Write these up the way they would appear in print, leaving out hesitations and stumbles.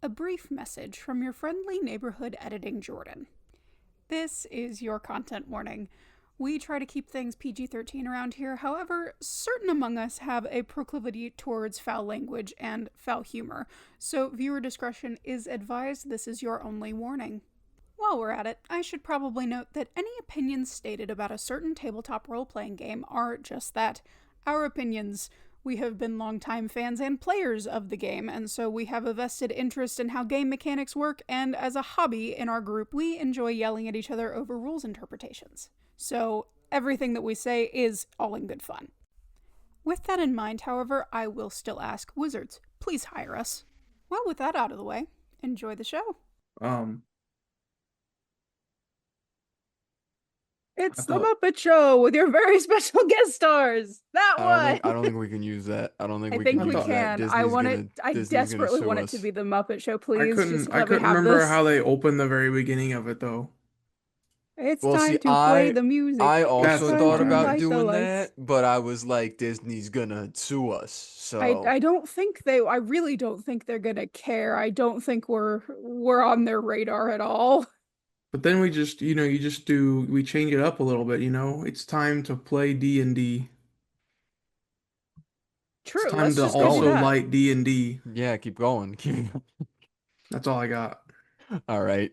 A brief message from your friendly neighborhood editing Jordan. This is your content warning. We try to keep things PG-13 around here. However, certain among us have a proclivity towards foul language and foul humor. So viewer discretion is advised. This is your only warning. While we're at it, I should probably note that any opinions stated about a certain tabletop role-playing game are just that. Our opinions. We have been longtime fans and players of the game, and so we have a vested interest in how game mechanics work, and as a hobby in our group, we enjoy yelling at each other over rules interpretations. So everything that we say is all in good fun. With that in mind, however, I will still ask, Wizards, please hire us. Well, with that out of the way, enjoy the show. It's the Muppet Show with your very special guest stars. I don't think we can use that. I don't think we can use that. I desperately want it to be the Muppet Show, please. I couldn't remember how they opened the very beginning of it though. It's time to play the music. I also thought about doing that, but I was like, Disney's gonna sue us. So I really don't think they're gonna care. I don't think we're on their radar at all. But then we just, we change it up a little bit, It's time to play D&D. True. It's time to also like D&D. Yeah, keep going. That's all I got. All right.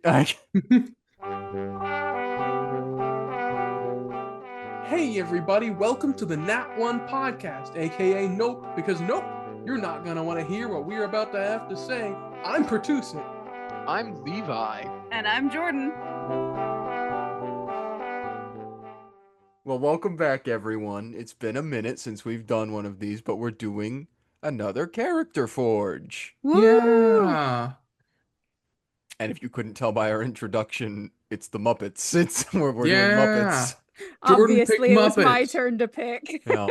Hey everybody, welcome to the Nat One Podcast, aka Nope, because nope, you're not gonna want to hear what we're about to have to say. I'm Pertuset. I'm Levi. And I'm Jordan. Well, welcome back, everyone. It's been a minute since we've done one of these, but we're doing another Character Forge. Woo! Yeah. And if you couldn't tell by our introduction, it's the Muppets. We're doing Muppets. Obviously, it was my turn to pick. Yeah.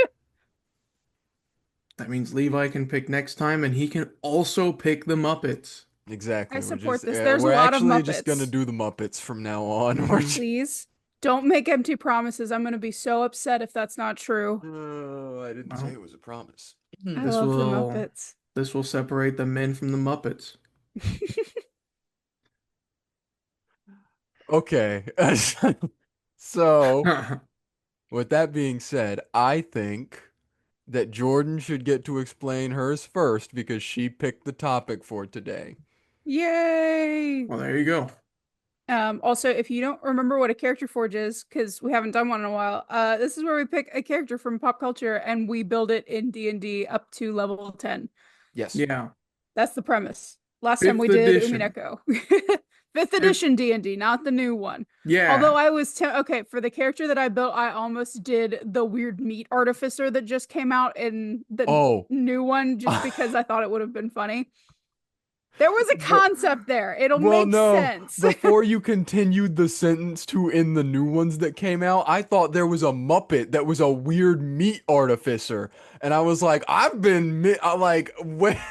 That means Levi can pick next time, and he can also pick the Muppets. Exactly. I support this. There's a lot of Muppets. We're actually just going to do the Muppets from now on. Please, don't make empty promises. I'm going to be so upset if that's not true. No, I didn't say it was a promise. I love the Muppets. This will separate the men from the Muppets. Okay. So, with that being said, I think that Jordan should get to explain hers first because she picked the topic for today. Yay! Well, there you go. Also, if you don't remember what a character forge is, because we haven't done one in a while, this is where we pick a character from pop culture and we build it in D&D up to level 10. Yes. Yeah. That's the premise. Last time we did Umineko. 5th edition D&D, not the new one. Yeah. Although I was okay for the character that I built, I almost did the weird meat artificer that just came out in the new one, just because I thought it would have been funny. There was a concept there. It'll make sense. Before you continued the sentence to in the new ones that came out, I thought there was a Muppet that was a weird meat artificer, and I was like, where?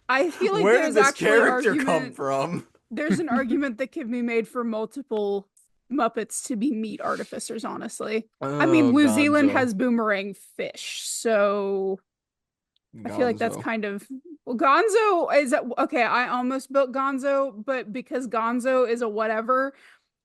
I feel like where did this character come from? There's an argument that can be made for multiple Muppets to be meat artificers, honestly. I mean, New Zealand has boomerang fish, so I feel like that's kind of... Well, Gonzo is... Okay, I almost built Gonzo, but because Gonzo is a whatever,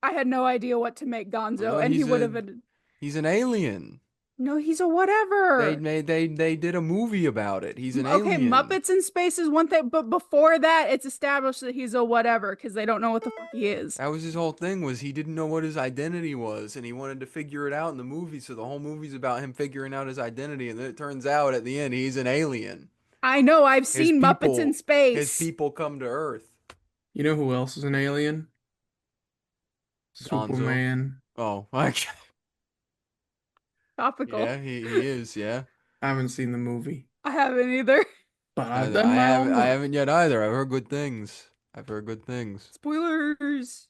I had no idea what to make Gonzo, and he would have been... He's an alien. No, he's a whatever. They did a movie about it. He's an alien. Okay, Muppets in space is one thing, but before that, it's established that he's a whatever because they don't know what the fuck he is. That was his whole thing, was he didn't know what his identity was, and he wanted to figure it out in the movie. So the whole movie's about him figuring out his identity, and then it turns out at the end he's an alien. I know. I've seen Muppets in space. His people come to Earth. You know who else is an alien? Superman. Oh, topical. Yeah, he is, yeah. I haven't seen the movie. I haven't either. But I haven't yet either. I've heard good things. Spoilers.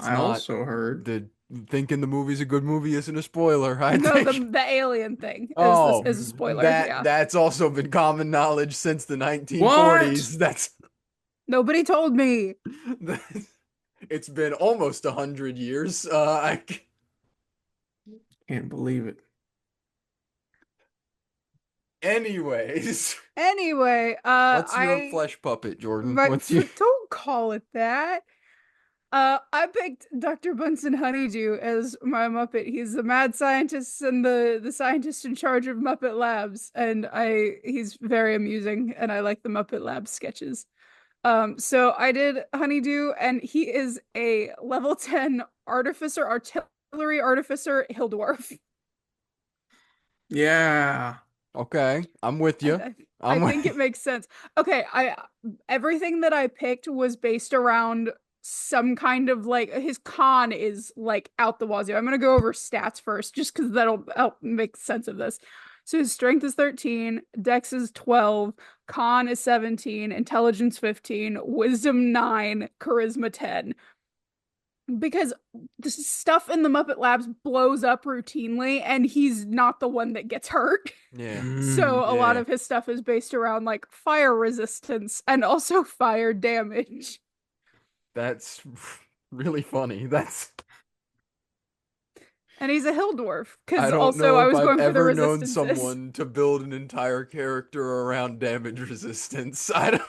I also heard. Thinking the movie's a good movie isn't a spoiler. The alien thing is a spoiler. That's also been common knowledge since the 1940s. What? Nobody told me. It's been almost 100 years. I can't believe it. Anyway, what's your flesh puppet, Jordan? Don't call it that. I picked Dr. Bunsen Honeydew as my Muppet. He's the mad scientist and the scientist in charge of Muppet Labs, and he's very amusing, and I like the Muppet Labs sketches. So I did Honeydew, and he is a level 10 artillery artificer hill dwarf. Yeah. Okay, I'm with you. I think it makes sense. Okay, everything that I picked was based around some kind of like his con is like out the wazoo. I'm gonna go over stats first, just because that'll help make sense of this. So his strength is 13, dex is 12, con is 17, intelligence 15, wisdom 9, charisma 10. Because the stuff in the Muppet Labs blows up routinely, and he's not the one that gets hurt. Yeah. So a lot of his stuff is based around like fire resistance and also fire damage. That's really funny. And he's a hill dwarf, I because don't also know I if was I've going for the ever known resistances. someone to build an entire character around damage resistance. I don't.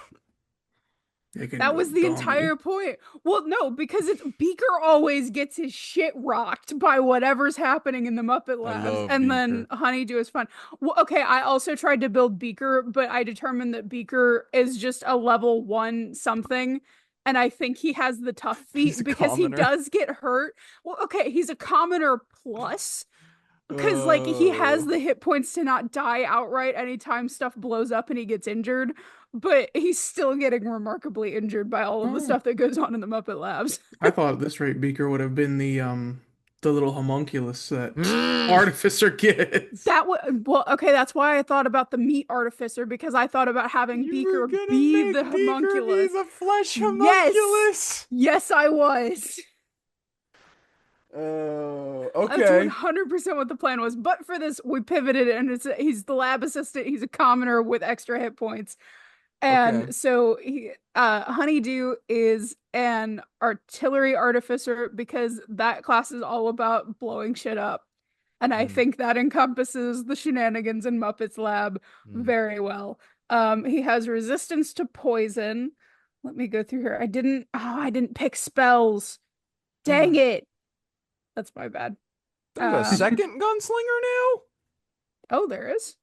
That was the entire point. Well, no, because Beaker always gets his shit rocked by whatever's happening in the Muppet Labs, and Beaker. then Honeydew is fun. Well, okay, I also tried to build Beaker, but I determined that Beaker is just a level 1 something, and I think he has the tough feat because he does get hurt. Well, okay, he's a commoner plus. Because, like, he has the hit points to not die outright anytime stuff blows up and he gets injured, but he's still getting remarkably injured by all of the stuff that goes on in the Muppet Labs. I thought at this rate Beaker would have been the little homunculus that Artificer gets. Well, okay, that's why I thought about the meat artificer, because I thought about having Beaker be the homunculus. Be the flesh homunculus. Yes, I was. Okay. That's 100% what the plan was. But for this, we pivoted, and he's the lab assistant. He's a commoner with extra hit points. And so Honeydew is an artillery artificer, because that class is all about blowing shit up. And I think that encompasses the shenanigans in Muppets Lab very well. He has resistance to poison. Let me go through here. I didn't pick spells. Dang it. That's my bad. There's a second gunslinger now? Oh, there is?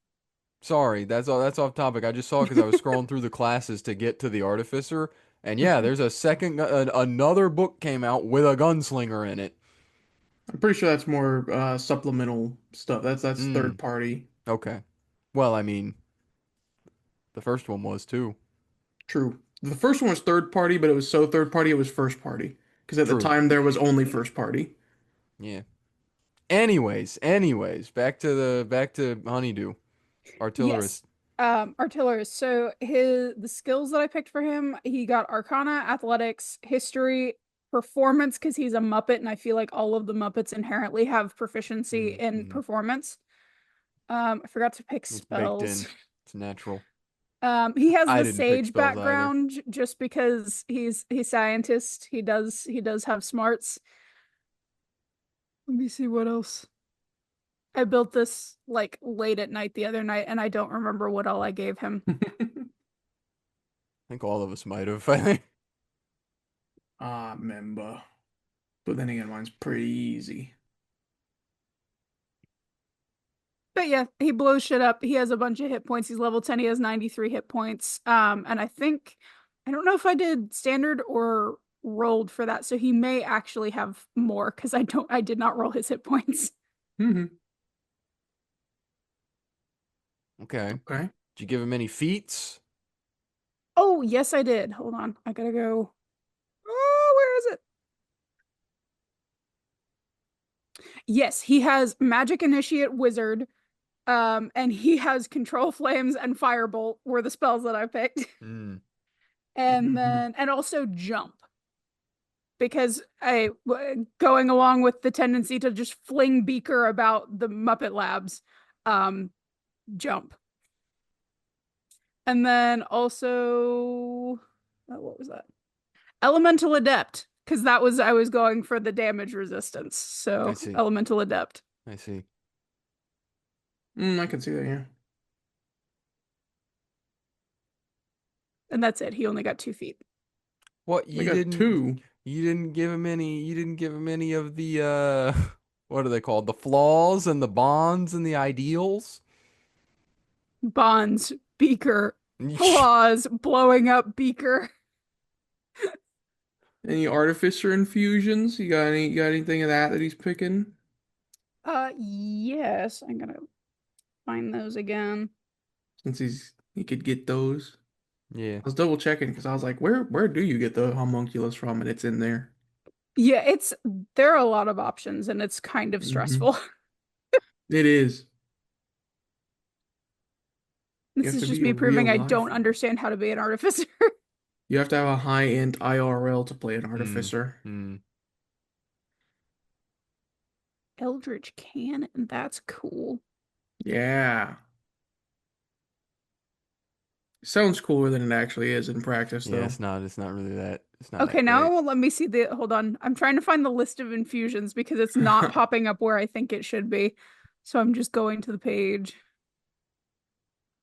Sorry, that's off topic. I just saw it because I was scrolling through the classes to get to the artificer. And yeah, there's a second, another book came out with a gunslinger in it. I'm pretty sure that's more supplemental stuff. That's third party. Okay. Well, I mean, the first one was too. True. The first one was third party, but it was so third party it was first party. Because at the time there was only first party. Yeah. Anyways, back to Honeydew, artillerist. Yes. Artillerist. So the skills that I picked for him, he got Arcana, Athletics, History, Performance, because he's a Muppet, and I feel like all of the Muppets inherently have proficiency in performance. I forgot to pick spells. Baked in. It's natural. He has the sage background just because he's scientist. He does have smarts. Let me see what else. I built this like late at night the other night, and I don't remember what all I gave him. I think all of us might have. I think. Remember. But then again, mine's pretty easy. But yeah, he blows shit up. He has a bunch of hit points. He's level 10. He has 93 hit points. And I don't know if I did standard or rolled for that, so he may actually have more, because I did not roll his hit points. Okay. Did you give him any feats? Oh, yes, I did. Hold on. I gotta go. Oh, where is it? Yes, he has Magic Initiate Wizard. And he has Control Flames and Firebolt were the spells that I picked. And then, and also Jump. Because going along with the tendency to just fling Beaker about the Muppet Labs, Jump. And then also, what was that? Elemental Adept, because I was going for the damage resistance. So Elemental Adept. I see. I can see that, yeah. And that's it. He only got 2 feet. What I got two. you didn't give him any of the what are they called? The flaws and the bonds and the ideals? Bonds, Beaker, flaws, blowing up Beaker. Any artificer infusions? You got anything of that he's picking? Yes, I'm gonna find those again. Since he could get those. Yeah. I was double checking because I was like, where do you get the homunculus from? And it's in there. Yeah, there are a lot of options and it's kind of stressful. It is. You This have is to just be a me proving I real don't life. understand how to be an artificer. You have to have a high-end IRL to play an Mm, artificer. mm. Eldritch Cannon, that's cool. Yeah. Sounds cooler than it actually is in practice, Yeah, though. it's not really that. It's not Okay, that now it great. won't let me see hold on. I'm trying to find the list of infusions because it's not popping up where I think it should be. So I'm just going to the page.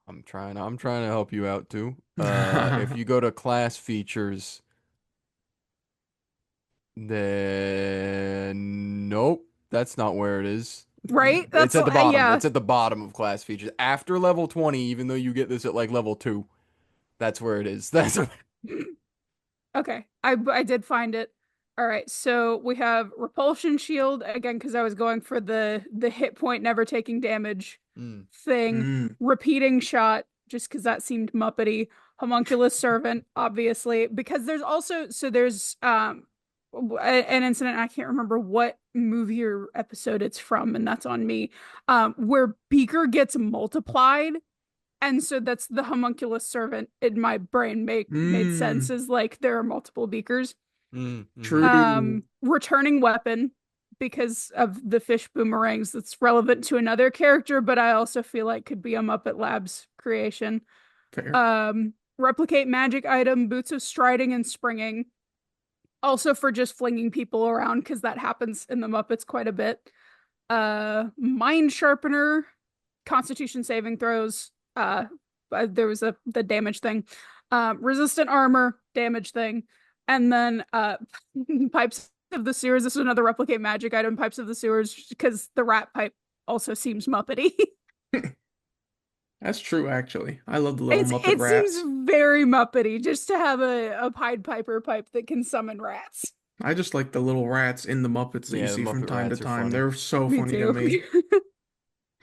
I'm trying to help you out too. If you go to class features, then nope, that's not where it is. Right? It's That's at the bottom. yeah. It's at the bottom of class features. After level 20, even though you get this at like level 2, that's where it is. That's Okay. I did find it. All right. So we have repulsion shield again because I was going for the hit point never taking damage Mm. thing. Mm. Repeating shot just because that seemed muppety. Homunculus servant obviously because there's an incident I can't remember what movie or episode it's from and that's on me where Beaker gets multiplied and so that's the homunculus servant in my brain made sense as like there are multiple Beakers. Mm. True. Returning weapon because of the fish boomerangs that's relevant to another character but I also feel like could be a Muppet Labs creation. Fair. Replicate magic item, boots of striding and springing, also for just flinging people around because that happens in the Muppets quite a bit. Mind sharpener, constitution saving throws, there was the damage thing, resistant armor, damage thing, and then pipes of the sewers. This is another replicate magic item, pipes of the sewers, because the rat pipe also seems muppety. That's true, actually. I love the little Muppet It rats. seems very muppety just to have a Pied Piper pipe that can summon rats. I just like the little rats in the Muppets that you Yeah, the see from Muppet time to rats are time. funny. They're so Me funny to too. me.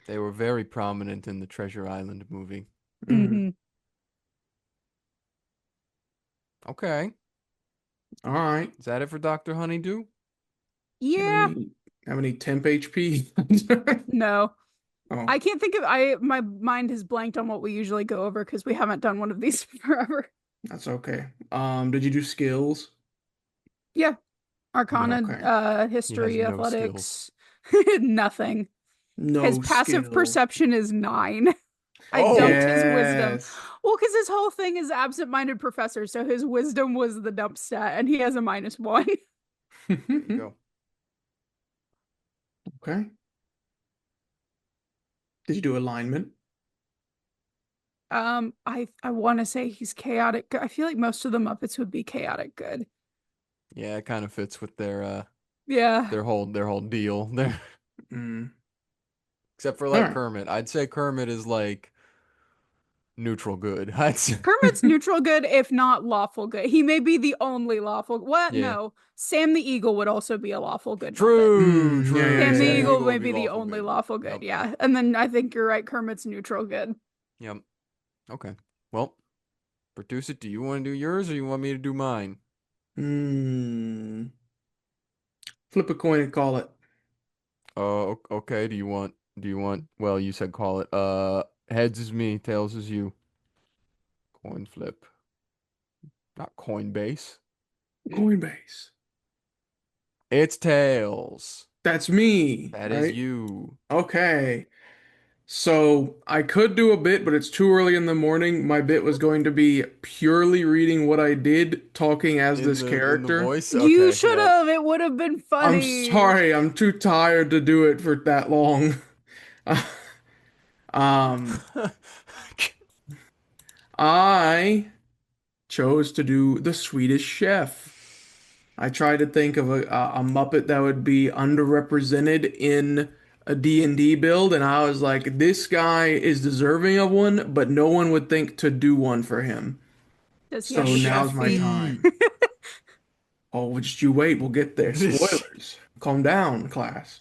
They were very prominent in the Treasure Island movie. Mm-hmm. Okay. All right. Is that it for Dr. Honeydew? Yeah. Have any temp HP? No. Oh, I can't think of my mind has blanked on what we usually go over because we haven't done one of these forever. that's okay. Did you do skills? Yeah. Arcana, Okay. history, no athletics, nothing. His No passive skill. perception is 9. I Oh, dumped his wisdom. Yes. Well, because his whole thing is absent-minded professor, so his wisdom was the dump stat, and he has a -1. There you go. Okay. Did you do alignment? I want to say he's chaotic. I feel like most of the Muppets would be chaotic good. Yeah, it kind of fits with their Yeah. their whole deal. There, Mm. except for like Alright. Kermit. I'd say Kermit is like neutral good. I'd say. Kermit's neutral good, if not lawful good. He may be the only lawful. What? Yeah. No. Sam the Eagle would also be a lawful good Muppet. True, Mm, true. yeah, Sam the yeah, Eagle would may be the only good. lawful good. Yep. Yeah. And then I think you're right. Kermit's neutral good. Yep. Okay. Well, Pertuset, do you want to do yours or you want me to do mine? Mm. Flip a coin and call it. Okay. Well, you said call it. Heads is me, tails is you. Coin flip. Not Coinbase. Coinbase. It's tails. That's me. That right? is you. Okay. So I could do a bit, but it's too early in the morning. My bit was going to be purely reading what I did, talking as this In the character. voice? You Okay, should yeah. have. It would have been I'm funny. sorry, I'm too tired to do it for that long. Um, I chose to do the Swedish Chef. I tried to think of a Muppet that would be underrepresented in a D&D build, and I was like, this guy is deserving of one, but no one would think to do one for him. Does he So have now's chef my feet? time. Oh, just you wait, we'll get there. Spoilers. Calm down, class.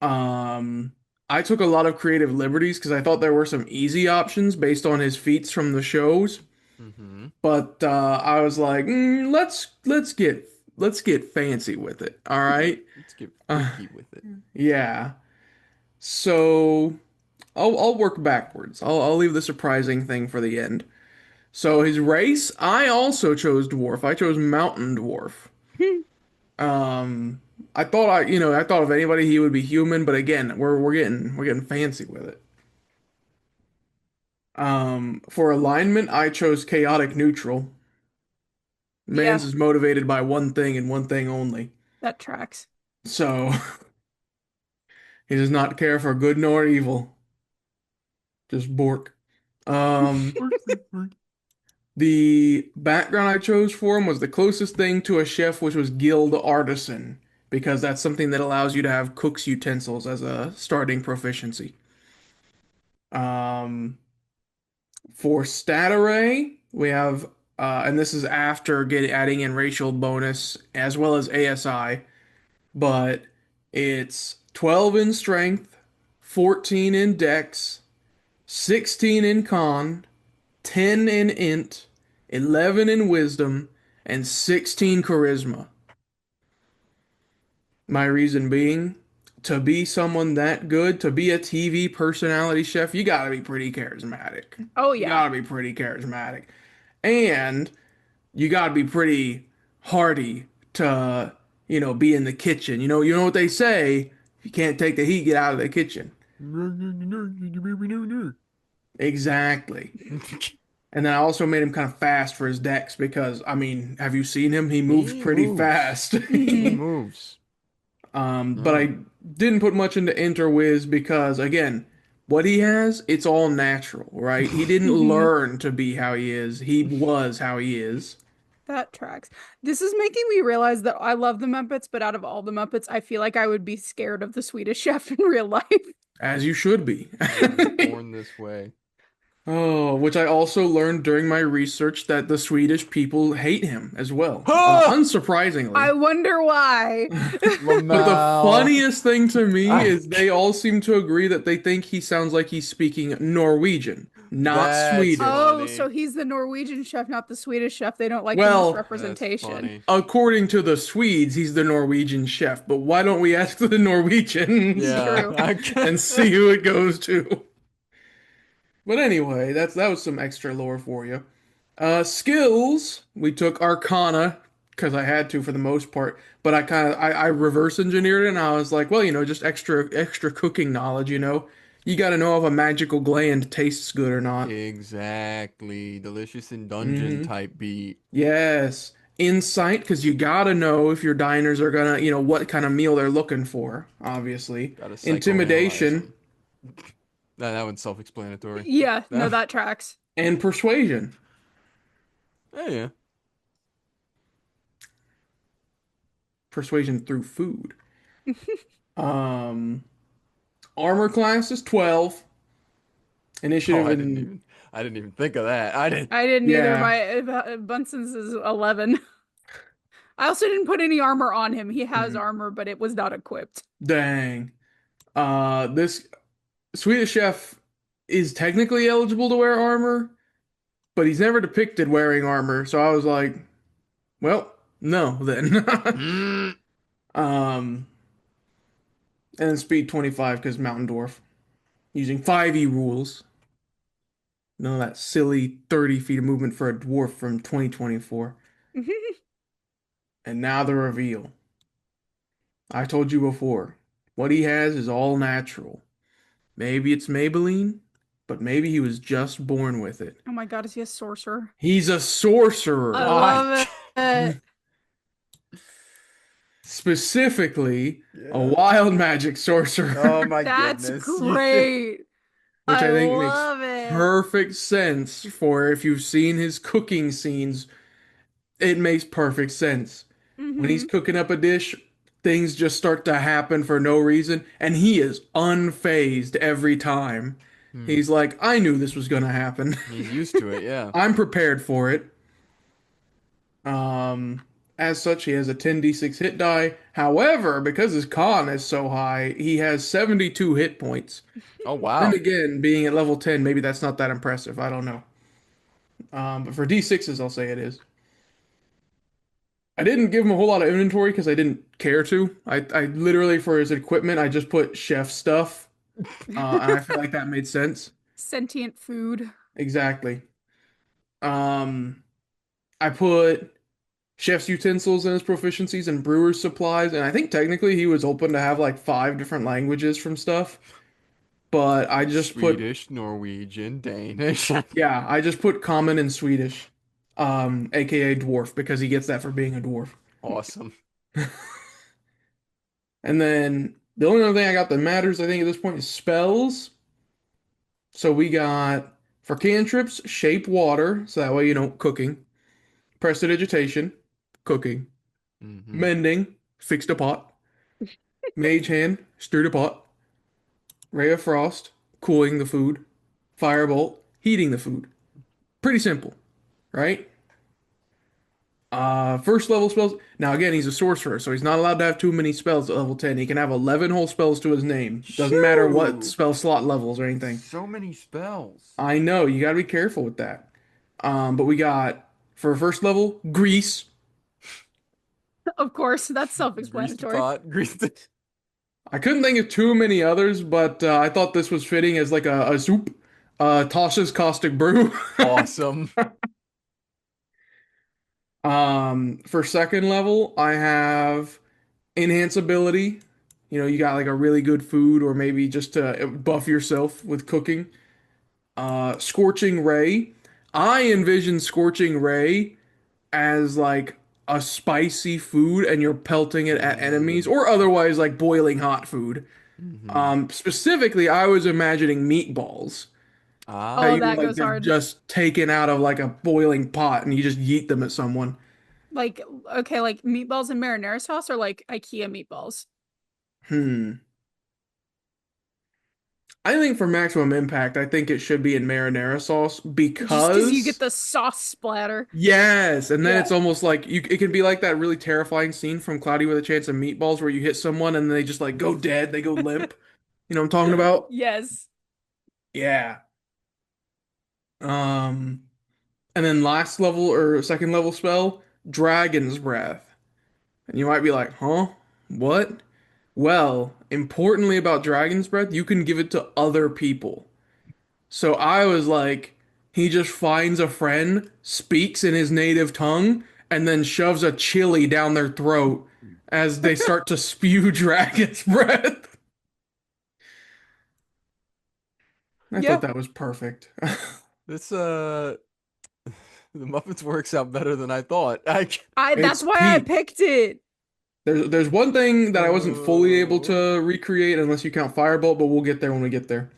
I took a lot of creative liberties because I thought there were some easy options based on his feats from the shows. Mm-hmm. But I was like, let's get fancy with it. All right. Let's get Uh, freaky with it. yeah. So I'll work backwards. I'll leave the surprising thing for the end. So his race, I also chose dwarf. I chose mountain dwarf. I thought I thought of anybody he would be human, but again, we're getting fancy with it. For alignment, I chose chaotic neutral. Man's is motivated by one thing and one thing only. That tracks. So he does not care for good nor evil. Just Bork. The background I chose for him was the closest thing to a chef, which was guild artisan, because that's something that allows you to have cook's utensils as a starting proficiency. For stat array, we have, and this is after adding in racial bonus as well as ASI, but it's 12 in strength, 14 in dex, 16 in con, 10 in int, 11 in wisdom, and 16 charisma. My reason being, to be someone that good, to be a TV personality chef, you gotta be pretty charismatic. Oh, You yeah. gotta be pretty charismatic. And you gotta be pretty hardy to, be in the kitchen. You know what they say, if you can't take the heat, get out of the kitchen. Exactly. And then I also made him kind of fast for his dex because, I mean, have you seen him? He moves pretty fast. He moves. But I didn't put much into Interwiz because, again, what he has, it's all natural, right? He didn't learn to be how he is. He was how he is. That tracks. This is making me realize that I love the Muppets, but out of all the Muppets, I feel like I would be scared of the Swedish Chef in real life. As you should be. Born this way. Oh, which I also learned during my research that the Swedish people hate him as well. Ah! Unsurprisingly. I wonder why. But the funniest thing to me is they all seem to agree that they think he sounds like he's speaking Norwegian, not That's Swedish. Oh, funny. so he's the Norwegian chef, not the Swedish chef. They don't like Well, the misrepresentation. According to the Swedes, he's the Norwegian chef. But why don't we ask the Norwegians and see who it goes to? But anyway, that was some extra lore for you. Skills, we took Arcana because I had to for the most part, but I reverse engineered it and I was like, well, just extra cooking knowledge, You got to know if a magical gland tastes good or not. Exactly. Delicious in dungeon type beat. Yes. Insight, because you got to know if your diners are going to, what kind of meal they're looking for, obviously. Intimidation. That one's self-explanatory. Yeah, no, that tracks. And persuasion. Oh, yeah. Persuasion through food. Armor class is 12. Initiative I didn't even think of that. I didn't either. My Bunsen's is 11. I also didn't put any armor on him. He has armor, but it was not equipped. Dang. This Swedish chef is technically eligible to wear armor, but he's never depicted wearing armor. So I was like, well, no, then. And then speed 25 because Mountain Dwarf. Using 5e rules. None of that silly 30 feet of movement for a dwarf from 2024. And now the reveal. I told you before, what he has is all natural. Maybe it's Maybelline, but maybe he was just born with it. Oh my god, is he a sorcerer? He's a sorcerer. I love it. Specifically, a wild magic sorcerer. Oh my That's goodness. great. which I think makes love it. perfect sense for if you've seen his cooking scenes. It makes perfect sense. When he's cooking up a dish, things just start to happen for no reason, and he is unfazed every time. Hmm. He's like, I knew this was gonna happen. He's used to it, yeah. I'm prepared for it. Um, as such, he has a 10d6 hit die. However, because his con is so high, he has 72 hit points. Oh, Then wow. again, being at level 10, maybe that's not that impressive. I don't know. But for d6s, I'll say it is. I didn't give him a whole lot of inventory because I didn't care to. I literally, for his equipment, I just put chef stuff. And I feel like that made sense. Sentient food. Exactly. I put chef's utensils in his proficiencies and brewer's supplies, and I think technically he was open to have like 5 different languages from stuff. But I just put, Swedish, Norwegian, Danish. yeah, I just put common and Swedish, aka dwarf, because he gets that for being a dwarf. Awesome. And then the only other thing I got that matters, I think, at this point is spells. So we got for cantrips, shape water, so that way, cooking. Prestidigitation, cooking. Hmm. Mending, fixed a pot. Mage hand, stirred a pot. Ray of frost, cooling the food. Firebolt, heating the food. Pretty simple, right? First level spells. Now again, he's a sorcerer, so he's not allowed to have too many spells at level 10. He can have 11 whole spells to his name. Doesn't matter what Shoo! spell slot levels or anything. So many spells. I know, you gotta be careful with that. But we got for first level, grease. Of course, that's Grease the self-explanatory. pot. Grease the... I couldn't think of too many others, but I thought this was fitting as like a soup. Tasha's caustic brew. Awesome. For second level, I have enhance ability. You got like a really good food, or maybe just to buff yourself with cooking. Scorching Ray. I envision Scorching Ray as like a spicy food, and you're pelting it at enemies, or otherwise like boiling hot food. Hmm. Specifically, I was imagining meatballs. How Oh, Ah, you that like goes they're hard. just taken out of like a boiling pot, and you just yeet them at someone. Like, okay, like meatballs and marinara sauce or like IKEA meatballs. Hmm. I think for maximum impact, I think it should be in marinara sauce Just because you get because the sauce splatter. yes, and then Yeah. it's almost like it can be like that really terrifying scene from Cloudy with a Chance of Meatballs where you hit someone and they just like go dead, they go limp. You know what I'm talking about? Yes. Yeah. Um, and then last level or second level spell, Dragon's Breath. And you might be like, huh? What? Well, importantly about Dragon's Breath, you can give it to other people. So I was like, he just finds a friend, speaks in his native tongue, and then shoves a chili down their throat as they start to spew dragon's breath. I thought Yep. that was perfect. this the Muppets works out better than I thought. That's It's why I peak. picked it. There's one thing that I wasn't fully able Oh, to recreate unless you count Firebolt, but we'll get there when we get there.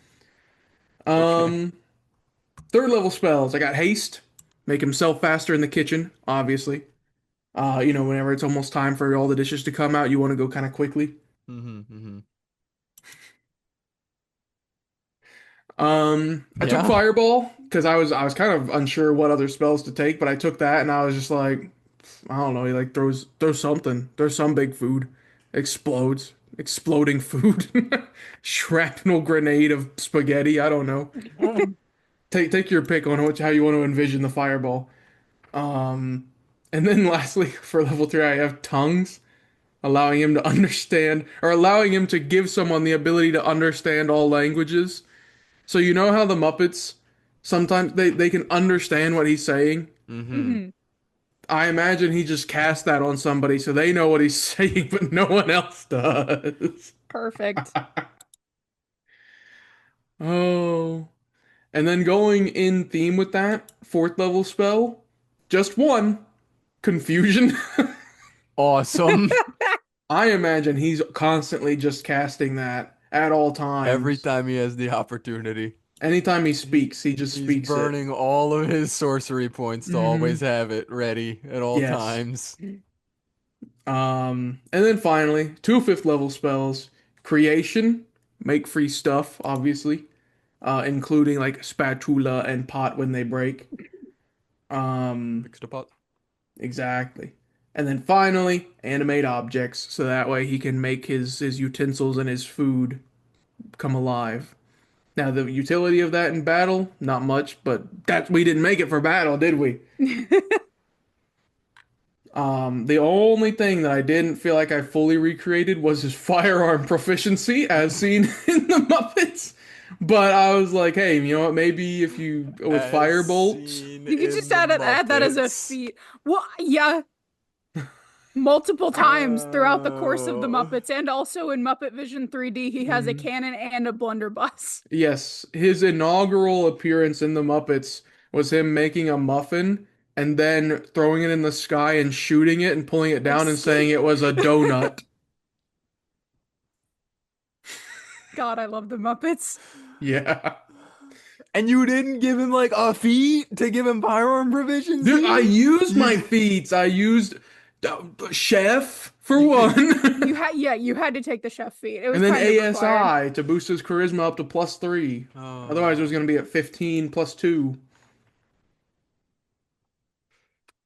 okay. Um, third level spells. I got haste, make himself faster in the kitchen, obviously. Whenever it's almost time for all the dishes to come out, you want to go kind of quickly. Hmm. Hmm. I took Yeah. Fireball because I was kind of unsure what other spells to take, but I took that and I was just like, I don't know, he like throws something. There's some big food. Explodes. Exploding food. Shrapnel grenade of spaghetti. I don't know. Take your pick on how you want to envision the fireball. Um, and then lastly, for level 3, I have tongues, allowing him to understand or allowing him to give someone the ability to understand all languages. So you know how the Muppets sometimes they can understand what he's saying? Hmm. Hmm. I imagine he just cast that on somebody so they know what he's saying, but no one else does. Perfect. Oh. And then going in theme with that, fourth level spell, just one, confusion. Awesome. I imagine he's constantly just casting that at all Every times. time he has the opportunity. Anytime he speaks, he just He's speaks it. burning all of his sorcery points to always have it ready at all Yes. times. And then finally, two fifth level spells. Creation, make free stuff, obviously. Including like spatula and pot when they break. Fixed a pot. Exactly. And then finally, animate objects, so that way he can make his utensils and his food come alive. Now the utility of that in battle, not much, but that we didn't make it for battle, did we? The only thing that I didn't feel like I fully recreated was his firearm proficiency as seen in the Muppets. But I was like, hey, you know what? Maybe if you with As fire bolts, seen You could in just the add that as a Muppets. feat. Well, yeah, multiple times throughout the course of the Oh. Muppets, and also in Muppet Vision 3D, he has a cannon and a blunderbuss. yes, his inaugural appearance in the Muppets was him making a muffin and then throwing it in the sky and shooting it and pulling it down and saying it was a donut. God, I love the Muppets. Yeah. And you didn't give him like a feat to give him firearm proficiency? Dude, I used my feats. I used chef for one. You had to take the chef feat. It was And then kind of required. ASI to boost his charisma up to +3. Oh. Otherwise, it was going to be at 15 +2.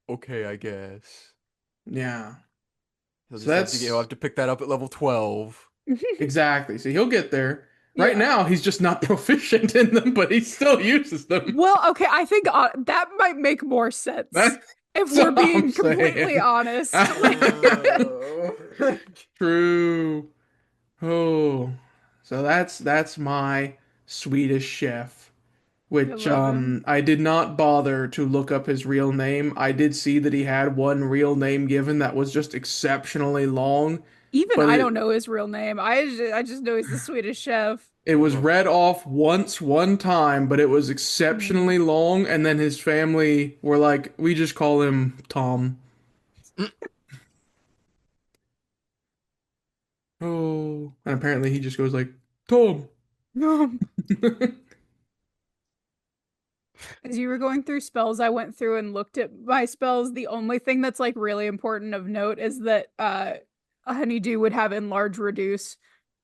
Okay, I guess. Yeah, He'll So just have that's- he'll have to pick that up at level 12. exactly. So he'll get there. Right Yeah. now, he's just not proficient in them, but he still uses them. Well, okay, I think that might make more sense That's if what we're being I'm saying. completely honest. True. Oh, so that's my Swedish chef, which I love him. I did not bother to look up his real name. I did see that he had one real name given that was just exceptionally long. Even But I it- don't know his real name. I just know he's the Swedish chef. It was read off once, one time, but it was exceptionally long, and then his family were like, we just call him Tom. Oh, and apparently he just goes like, Tom. As you were going through spells, I went through and looked at my spells. The only thing that's like really important of note is that a honeydew would have enlarge reduce,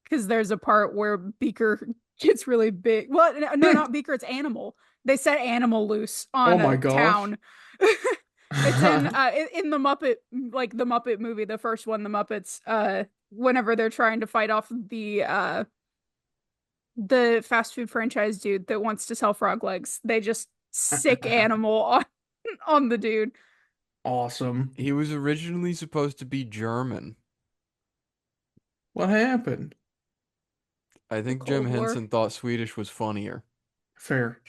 because there's a part where Beaker gets really big. Well, no, not Beaker, it's Animal. They set Animal loose on Oh my a gosh. town. It's in the Muppet, like the Muppet movie, the first one, the Muppets, whenever they're trying to fight off the fast food franchise dude that wants to sell frog legs, they just sick Animal on the dude. Awesome. He was originally supposed to be German. What happened? I think Cold Jim War. Henson thought Swedish was funnier. Fair.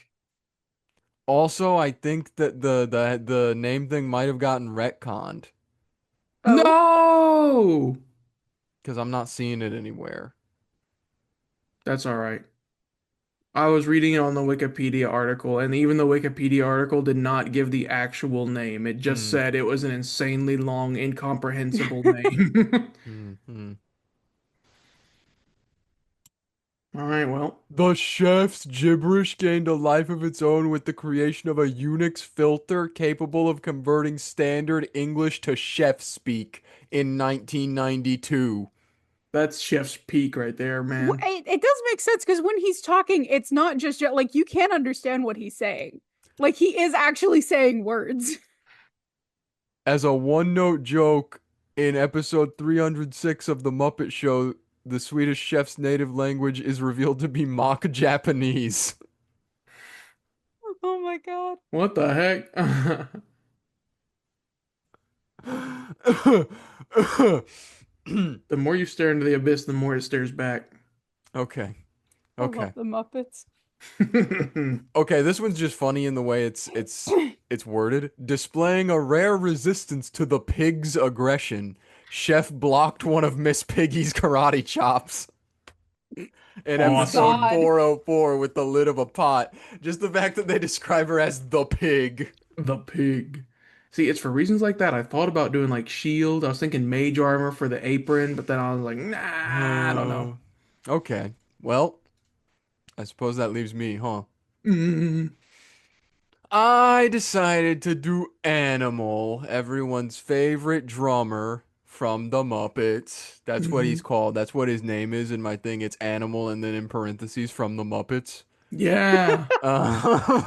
Also, I think that the name thing might have gotten retconned Oh. No! because I'm not seeing it anywhere. That's all right. I was reading it on the Wikipedia article, and even the Wikipedia article did not give the actual name. It just said it was an insanely long, incomprehensible name. Mhm. All right, well, The chef's gibberish gained a life of its own with the creation of a Unix filter capable of converting standard English to chef speak in 1992. that's Chef's Peak right there, man. It does make sense, because when he's talking, it's not just like you can't understand what he's saying. Like he is actually saying words. As a one-note joke, in episode 306 of The Muppet Show, the Swedish chef's native language is revealed to be mock Japanese. Oh my god. What the heck? The more you stare into the abyss, the more it stares back. Okay. I Okay. love the Muppets. Okay, this one's just funny in the way it's worded. Displaying a rare resistance to the pig's aggression, Chef blocked one of Miss Piggy's karate chops. In episode God. 404 with the lid of a pot. Just the fact that they describe her as the pig. The pig. See, it's for reasons like that. I thought about doing like shield. I was thinking mage armor for the apron, but then I was like, nah, I don't know. Okay. Well, I suppose that leaves me, huh? Mm. I decided to do Animal, everyone's favorite drummer from the Muppets. That's what he's called. That's what his name is in my thing. It's Animal, and then in parentheses, from the Muppets. Yeah. Uh,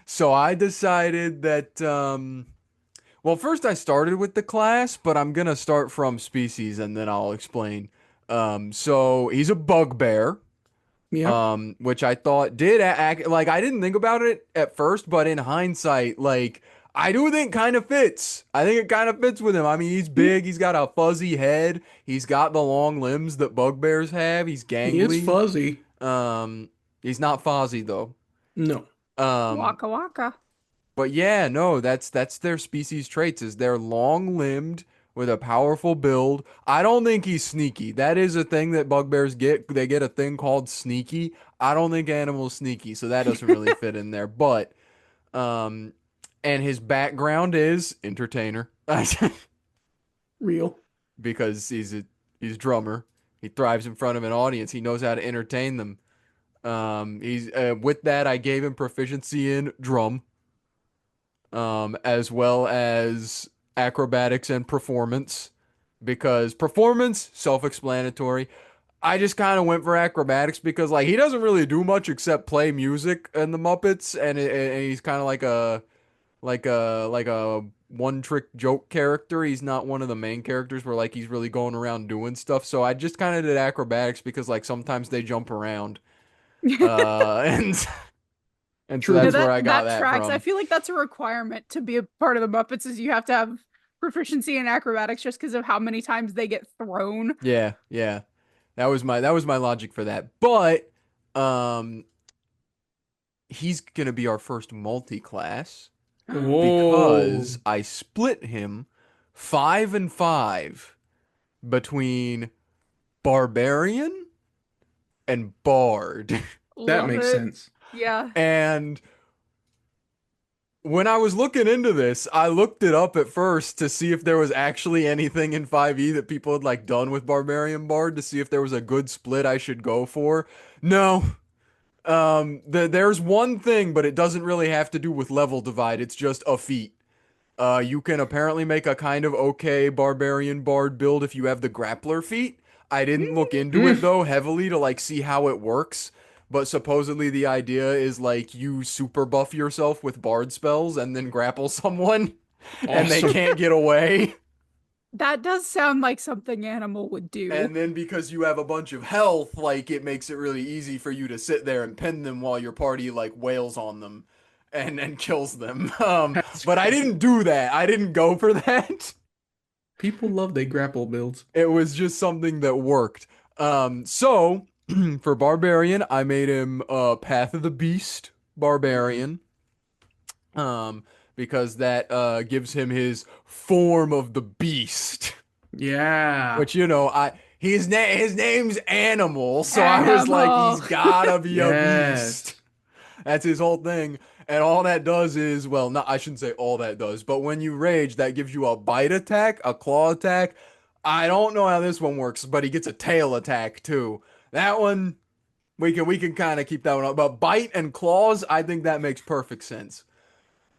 so I decided that, well, first I started with the class, but I'm gonna start from species and then I'll explain. So he's a bugbear. Yep. Which I thought did act like I didn't think about it at first, but in hindsight, like I do think kind of fits. I think it kind of fits with him. I mean, he's big, he's got a fuzzy head, he's got the long limbs that bugbears have, he's He is gangly. fuzzy. He's not Fozzie though. No. Waka waka. But yeah, no, that's their species traits is they're long-limbed with a powerful build. I don't think he's sneaky. That is a thing that bugbears get. They get a thing called sneaky. I don't think Animal's sneaky, so that doesn't really fit in there. But and his background is entertainer. Real. Because he's a drummer. He thrives in front of an audience. He knows how to entertain them. He's with that I gave him proficiency in drum. As well as acrobatics and performance, because performance, self-explanatory. I just kind of went for acrobatics because like he doesn't really do much except play music in the Muppets, and he's kind of like a one-trick joke character. He's not one of the main characters where like he's really going around doing stuff. So I just kind of did acrobatics because like sometimes they jump around, and. And so True. that's Yeah, where I got that tracks. from. I feel like that's a requirement to be a part of the Muppets is you have to have proficiency in acrobatics just because of how many times they get thrown. Yeah, yeah. That was my logic for that. But he's gonna be our first multi-class because I split him 5 and 5 between Barbarian and Bard. That Love makes it. sense. Yeah. And when I was looking into this, I looked it up at first to see if there was actually anything in 5e that people had like done with Barbarian Bard to see if there was a good split I should go for. No. There's one thing, but it doesn't really have to do with level divide. It's just a feat. You can apparently make a kind of okay Barbarian Bard build if you have the Grappler feat. I didn't look into it though heavily to like see how it works. But supposedly the idea is like you super buff yourself with bard spells and then grapple someone and they Awesome. can't get away. That does sound like something Animal would do. And then because you have a bunch of health, like it makes it really easy for you to sit there and pin them while your party like wails on them and kills them. But I didn't do that. I didn't go for that. People love they grapple builds. It was just something that worked. So for Barbarian, I made him Path of the Beast Barbarian. Because that gives him his form of the beast. Yeah. Which his name's Animal, so I was like, he's gotta be a beast. That's his whole thing. And all that does is, well, I shouldn't say all that does, but when you rage, that gives you a bite attack, a claw attack. I don't know how this one works, but he gets a tail attack too. That one, we can kind of keep that one up. But bite and claws, I think that makes perfect sense.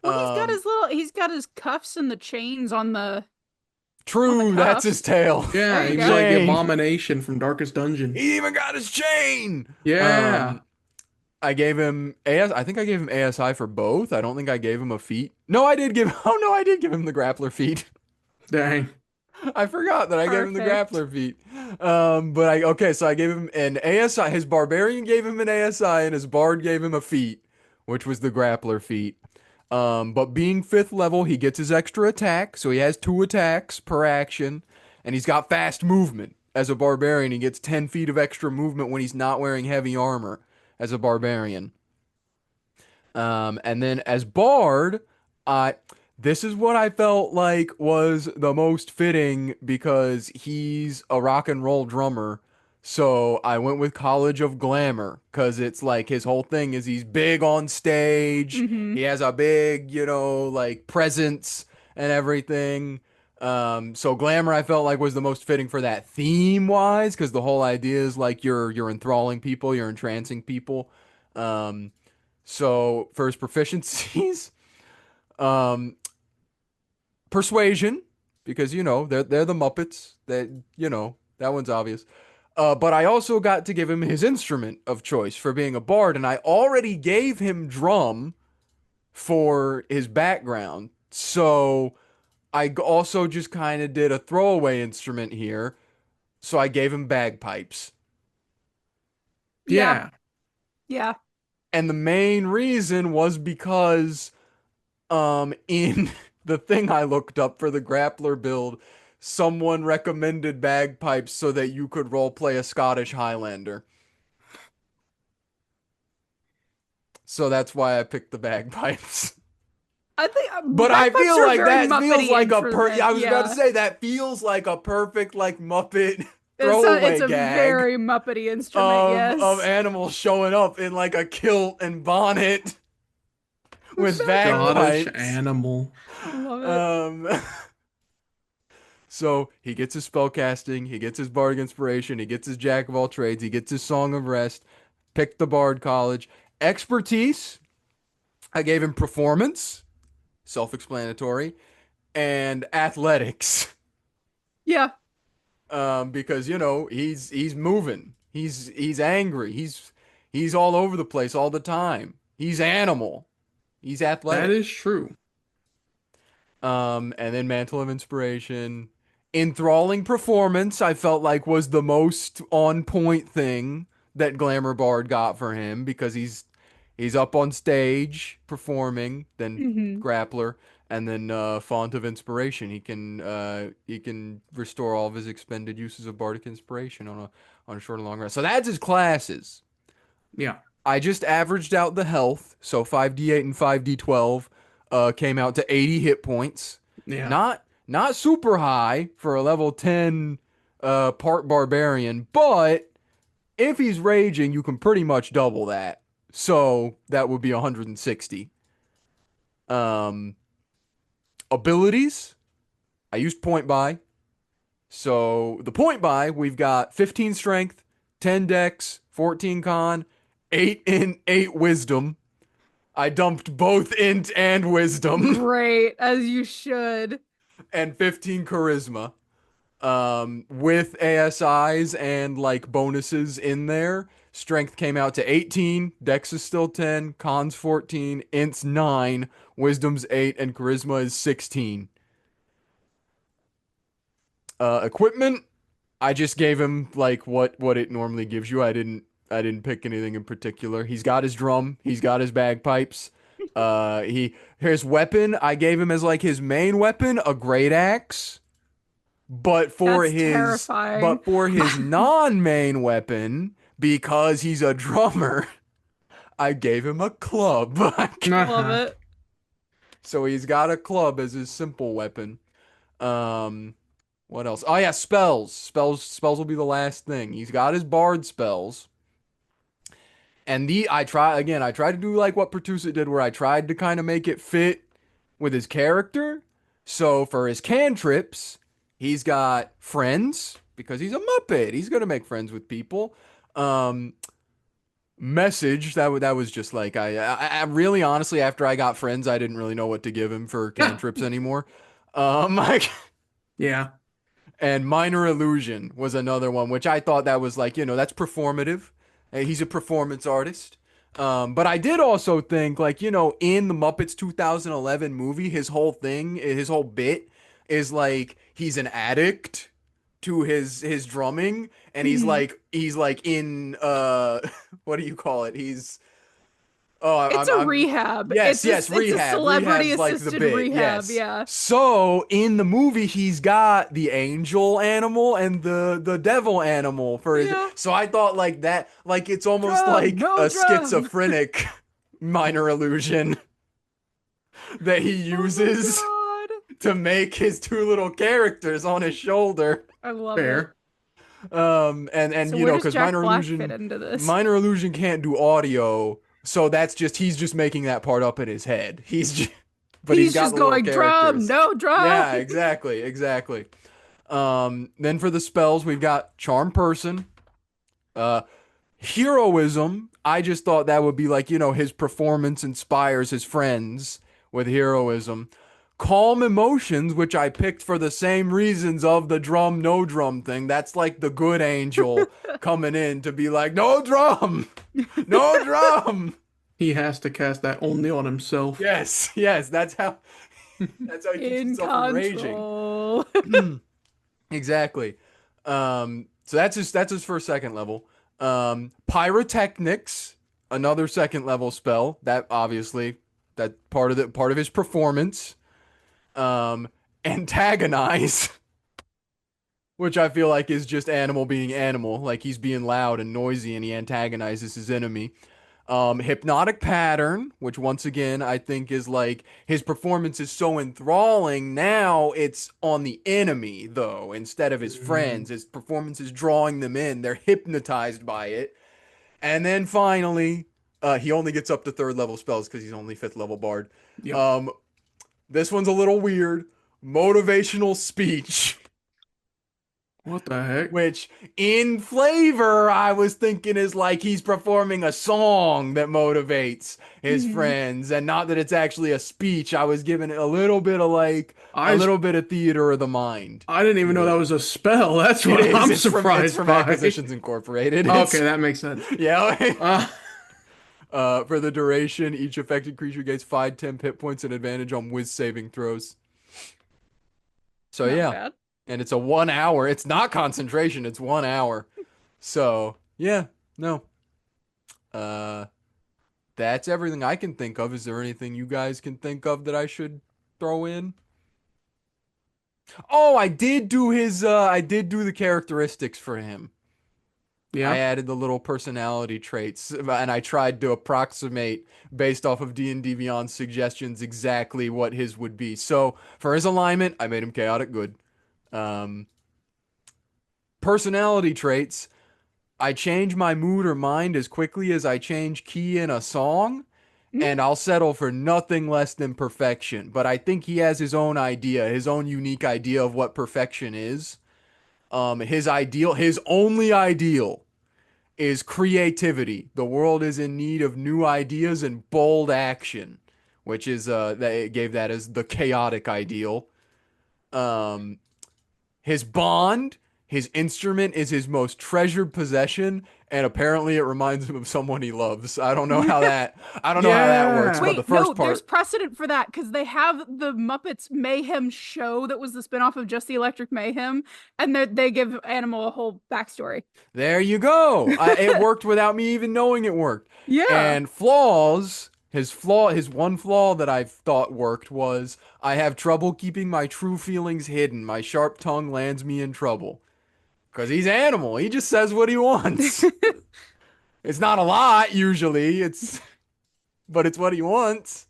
Well, he's got his cuffs and the chains on the. True, that's his tail. Yeah, he's go. like the Abomination from Darkest Dungeon. He even got his chain. Yeah. I gave him I think I gave him ASI for both. I don't think I gave him a feat. No, I did give. Oh no, I did give him the grappler feat. Dang. I forgot that I gave him the Perfect. grappler feat. So I gave him an ASI. His barbarian gave him an ASI, and his bard gave him a feat, which was the grappler feat. But being 5th level, he gets his extra attack, so he has 2 attacks per action, and he's got fast movement. As a barbarian, he gets 10 feet of extra movement when he's not wearing heavy armor as a barbarian. And then as bard, this is what I felt like was the most fitting because he's a rock and roll drummer. So I went with College of Glamour because it's like his whole thing is he's big on stage. Mhm. He has a big, like presence and everything. So Glamour I felt like was the most fitting for that theme wise, because the whole idea is like you're enthralling people, you're entrancing people. Um, so for his proficiencies, um, Persuasion, because they're the Muppets. That that one's obvious. But I also got to give him his instrument of choice for being a bard, and I already gave him drum for his background. So I also just kind of did a throwaway instrument here. So I gave him bagpipes. Yeah. Yeah. And the main reason was because in the thing I looked up for the grappler build, someone recommended bagpipes so that you could roleplay a Scottish Highlander. So that's why I picked the bagpipes. I think, but I bagpipes feel are like very that feels Muppety like instrument, I was about to yeah. say that feels like a perfect like Muppet throwaway It's a gag very Muppety instrument, yes. of animals showing up in like a kilt and bonnet with Scottish bagpipes. animal. I love it. So he gets his spellcasting, he gets his bardic inspiration, he gets his jack of all trades, he gets his song of rest, picked the bard college. Expertise, I gave him performance, self-explanatory, and athletics. Yeah. Because he's moving. He's angry. He's all over the place all the time. He's animal. He's athletic. That is true. And then Mantle of Inspiration. Enthralling performance, I felt like was the most on point thing that Glamour Bard got for him, because he's up on stage performing, then Grappler, and then Font of Inspiration. He can restore all of his expended uses of Bardic Inspiration on a short and long rest. So that's his classes. Yeah. I just averaged out the health, so 5d8 and 5d12 came out to 80 hit points. Yeah. Not super high for a level 10 part barbarian, but if he's raging, you can pretty much double that. So that would be 160. Abilities, I used point buy. So the point buy, we've got 15 strength, 10 dex, 14 con, 8 int, 8 wisdom. I dumped both int and wisdom. Great, as you should. And 15 charisma. With ASIs and like bonuses in there. Strength came out to 18, dex is still 10, con's 14, int's 9, wisdom's 8, and charisma is 16. Equipment, I just gave him like what it normally gives you. I didn't pick anything in particular. He's got his drum, he's got his bagpipes. His weapon, I gave him as like his main weapon, a great axe. But for terrifying. his non-main weapon, because he's a drummer, I gave him a club. Love it. So he's got a club as his simple weapon. What else? Oh yeah, spells. Spells will be the last thing. He's got his bard spells. And I tried to do like what Pertuset did, where I tried to kind of make it fit with his character. So for his cantrips, he's got friends, because he's a Muppet. He's gonna make friends with people. Message, that was just like I really honestly, after I got friends, I didn't really know what to give him for cantrips anymore. Yeah. And minor illusion was another one, which I thought that was like, that's performative. He's a performance artist. But I did also think, like, in the Muppets 2011 movie, his whole bit is like he's an addict to his drumming, and he's like in what do you call it? It's a rehab. Yes, rehab. It's a celebrity assisted rehab. Yes. Yeah. So in the movie, he's got the angel animal and the devil animal for his. Yeah. So I thought like that, like it's almost Drum, like no a drum. schizophrenic minor illusion that he uses Oh to make his two little characters on his shoulder. I love Fair. it. And So you where know, does because Jack Black fit into this? minor illusion can't do audio, so he's just making that part up in his head. but he's got just the little going drum, characters. no drum. Yeah, exactly. Then for the spells, we've got Charm Person, Heroism. I just thought that would be like, his performance inspires his friends with heroism. Calm Emotions, which I picked for the same reasons of the drum, no drum thing. That's like the good angel coming in to be like, no drum, no drum. He has to cast that only on himself. Yes, that's how he keeps himself from control. raging. Exactly. So that's his first second level. Pyrotechnics, another second level spell. That obviously that part of his performance. Antagonize, which I feel like is just animal being animal. Like he's being loud and noisy and he antagonizes his enemy. Hypnotic Pattern, which once again I think is like his performance is so enthralling. Now it's on the enemy though, instead of his friends. His performance is drawing them in. They're hypnotized by it. And then finally, he only gets up to third level spells because he's only fifth level bard. Yep. This one's a little weird. Motivational speech. What the heck? Which, in flavor, I was thinking is like he's performing a song that motivates his friends, and not that it's actually a speech. I was giving it a little bit of a little bit of theater of the mind. I didn't even know that was a spell. That's what I'm surprised it's from by. Acquisitions Incorporated. Okay, that makes sense. Yeah. For the duration, each affected creature gains 5 temp hit points and advantage on whiz saving throws. So Not yeah. bad. And it's a 1 hour. It's not concentration. It's 1 hour. So yeah, no. That's everything I can think of. Is there anything you guys can think of that I should throw in? Oh, I did do the characteristics for him. Yeah. I added the little personality traits, and I tried to approximate, based off of D&D Beyond's suggestions, exactly what his would be. So, for his alignment, I made him chaotic good. Personality traits, I change my mood or mind as quickly as I change key in a song, and I'll settle for nothing less than perfection. But I think he has his own idea, his own unique idea of what perfection is. His only ideal is creativity. The world is in need of new ideas and bold action, which is they gave that as the chaotic ideal. His bond, his instrument is his most treasured possession, and apparently it reminds him of someone he loves. I don't know how that works, Wait, but the first no, part, there's precedent for that because they have the Muppets Mayhem show that was the spinoff of Just the Electric Mayhem, and they give Animal a whole backstory. there you go. It worked without me even knowing it worked. Yeah. And flaws, his one flaw that I thought worked was I have trouble keeping my true feelings hidden. My sharp tongue lands me in trouble. Because he's Animal. He just says what he wants. It's not a lot usually. But it's what he wants.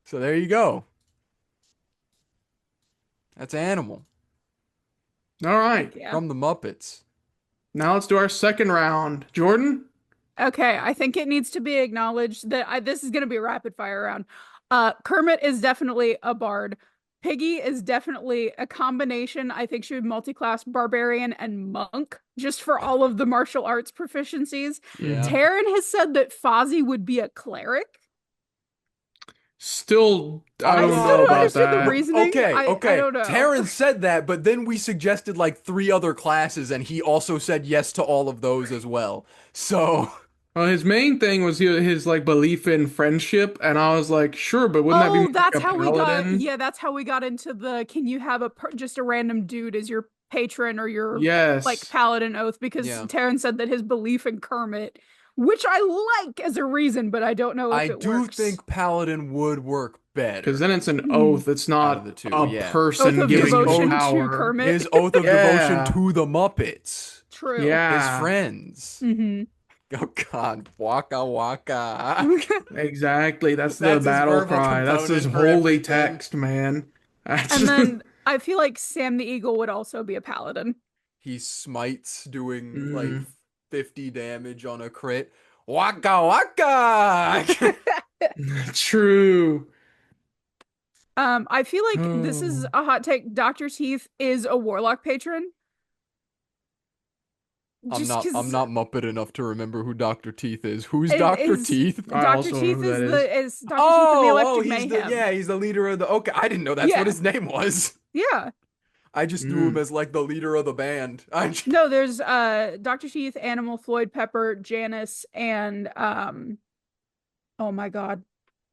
So there you go. That's Animal All right. Yeah. from the Muppets. Now let's do our second round. Jordan? Okay, I think it needs to be acknowledged that this is going to be a rapid fire round. Kermit is definitely a bard. Piggy is definitely a combination. I think she would multi-class barbarian and monk just for all of the martial arts proficiencies. Yeah. Taryn has said that Fozzie would be a cleric. Still, I I don't still know don't about understand the that. reasoning. Okay. I don't know. Taryn said that, but then we suggested like 3 other classes, and he also said yes to all of those as well. So Well, his main thing was his like belief in friendship, and I was like, sure, but wouldn't that be more that's like a how we got. paladin? Yeah, that's how we got into the. Can you have just a random dude as your patron or your Yes. like paladin oath? Because Yeah. Taryn said that his belief in Kermit, which I like as a reason, but I don't know if I it do works. think Paladin would work better. Because then it's an oath. It's Out of not the two, a yeah. person Oath of giving you devotion to power. Kermit. His oath of Yeah. devotion to the Muppets. True. Yeah. His friends. Mm-hmm. Oh God, waka waka. Exactly. That's the That's his battle verbal cry. That's his component for holy everything. text, man. That's And then I feel like Sam the Eagle would also be a paladin. He smites doing Mm. like 50 damage on a crit. Waka waka. true. I feel like this is a hot take. Dr. Teeth is a warlock patron. I'm not Muppet enough to remember who Dr. Teeth is. Who's Dr. Teeth? Dr. Teeth is Dr. Teeth in the Electric Mayhem. He's the leader of the. Okay, I didn't know that's what his name was. Yeah. I just knew him as like the leader of the band. No, there's Dr. Teeth, Animal, Floyd, Pepper, Janice, and oh my God,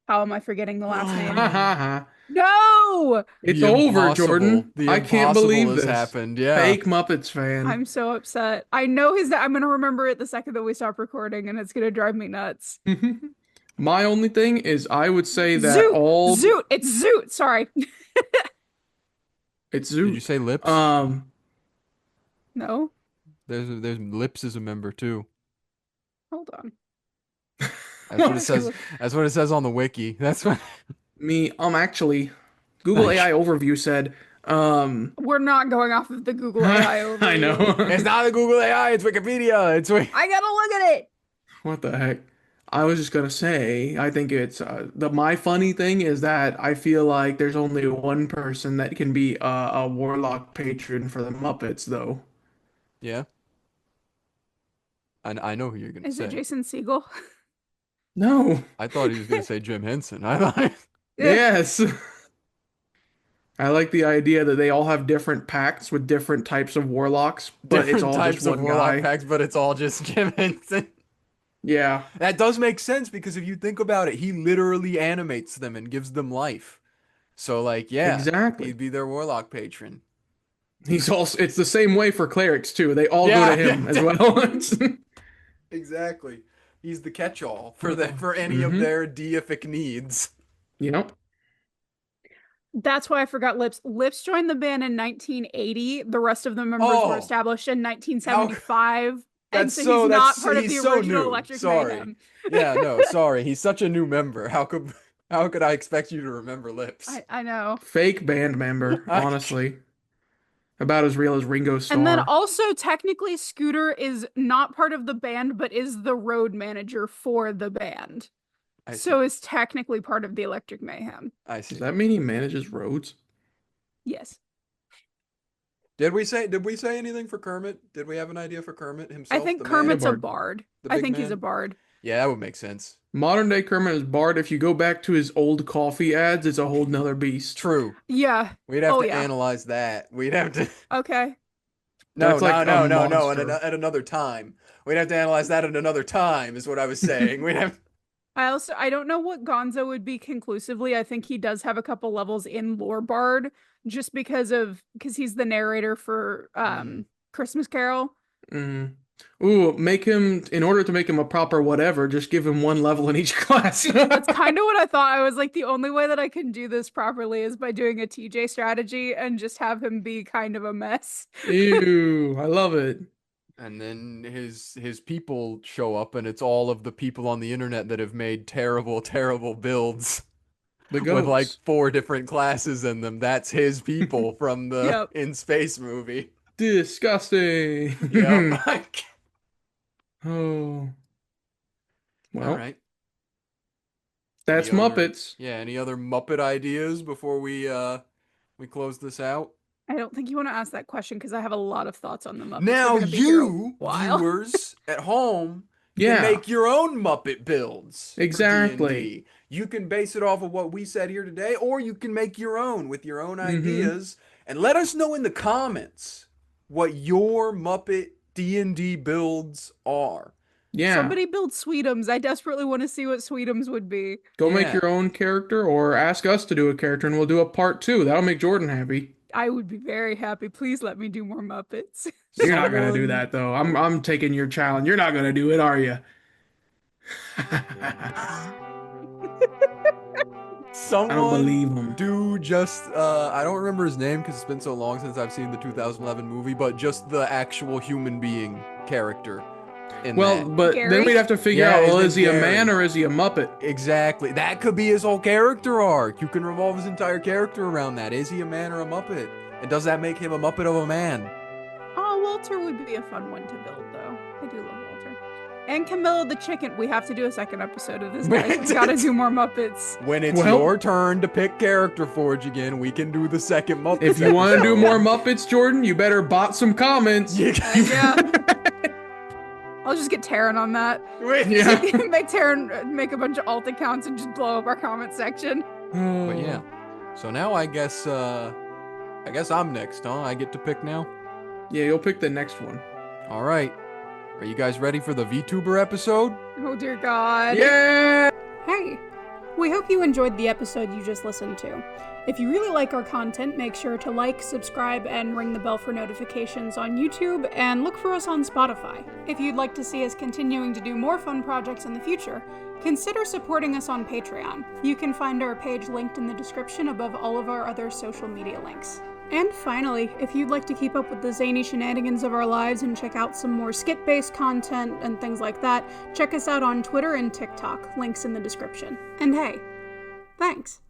how am I forgetting the last name? No, it's over, Jordan. I can't believe this happened. Yeah, fake Muppets fan. I'm so upset. I know I'm gonna remember it the second that we stop recording, and it's gonna drive me nuts. My only thing is, I would say that Zoot. It's Zoot. Sorry. It's Zoot. Did you say Lips? No. There's Lips is a member too. Hold on. That's what it says. That's what it says on the wiki. That's what. Actually, Google AI overview said, we're not going off of the Google AI overview. I know. It's not a Google AI, it's Wikipedia. I gotta look at it. What the heck? I was just gonna say, I think it's my funny thing is that I feel like there's only one person that can be a warlock patron for the Muppets, though. Yeah. I know who you're gonna say. Is it Jason Segel? No. I thought he was gonna say Jim Henson. I thought. Yes. I like the idea that they all have different pacts with different types of warlocks, but it's all just one guy. Packs, but it's all just Jim Henson. Yeah. That does make sense because if you think about it, he literally animates them and gives them life. So like, yeah, exactly. He'd be their warlock patron. It's the same way for clerics too. They all go to him as well. Exactly. He's the catch-all for any of their deific needs. Yep. That's why I forgot Lips. Lips joined the band in 1980. The rest of the members were established in 1975. That's and so he's not part of the original Electric Mayhem. Yeah, no, sorry. He's such a new member. How could I expect you to remember Lips? I know. Fake band member, honestly. About as real as Ringo Starr. And then also, technically, Scooter is not part of the band, but is the road manager for the band. So is technically part of the Electric Mayhem. I see. Does that mean he manages roads? Yes. Did we say anything for Kermit? Did we have an idea for Kermit himself? I think Kermit's a bard. I think he's a bard. Yeah, that would make sense. Modern day Kermit is bard. If you go back to his old coffee ads, it's a whole nother beast. True. Yeah. We'd have to analyze that. We'd have to. Okay. No. At another time. We'd have to analyze that at another time. Is what I was saying. We'd have. I don't know what Gonzo would be conclusively. I think he does have a couple levels in lore bard, just because he's the narrator for Christmas Carol. Mm. Ooh, in order to make him a proper whatever, just give him one level in each class. That's kind of what I thought. I was like, the only way that I can do this properly is by doing a TJ strategy and just have him be kind of a mess. Ew, I love it. And then his people show up, and it's all of the people on the internet that have made terrible, terrible builds with like 4 different classes in them. That's his people from the In Space movie. Disgusting. Yep. Oh. Well. All right. That's Muppets. Any other Muppet ideas before we close this out? I don't think you want to ask that question because I have a lot of thoughts on the Muppets. Now you, viewers at home, can make your own Muppet builds. Exactly. D&D. You can base it off of what we said here today, or you can make your own with your own ideas. And let us know in the comments what your Muppet D&D builds are. Yeah. Somebody build Sweetums. I desperately want to see what Sweetums would be. Go make your own character, or ask us to do a character, and we'll do a part 2. That'll make Jordan happy. I would be very happy. Please let me do more Muppets. You're not gonna do that though. I'm taking your challenge. You're not gonna do it, are you? Someone I don't believe him. do just I don't remember his name because it's been so long since I've seen the 2011 movie, but just the actual human being character. But Gary? then we'd have to figure out, is he a man or is he a Muppet? Exactly. That could be his whole character arc. You can revolve his entire character around that. Is he a man or a Muppet? And does that make him a Muppet of a man? Oh, Walter would be a fun one to build, though. I do love Walter. And Camilla the chicken. We have to do a second episode of this, guys. We gotta do more Muppets. When it's your turn to pick Character Forge again, we can do the second Muppets. If you want to do more Muppets, Jordan, you better bot some comments. Yeah. I'll just get Taryn on that. Yeah. Make Taryn make a bunch of alt accounts and just blow up our comment section. But yeah. So now I guess I'm next, huh? I get to pick now? Yeah, you'll pick the next one. All right. Are you guys ready for the VTuber episode? Oh dear God. Yeah! Hey, we hope you enjoyed the episode you just listened to. If you really like our content, make sure to like, subscribe, and ring the bell for notifications on YouTube, and look for us on Spotify. If you'd like to see us continuing to do more fun projects in the future, consider supporting us on Patreon. You can find our page linked in the description above all of our other social media links. And finally, if you'd like to keep up with the zany shenanigans of our lives and check out some more skit-based content and things like that, check us out on Twitter and TikTok, links in the description. And hey, thanks!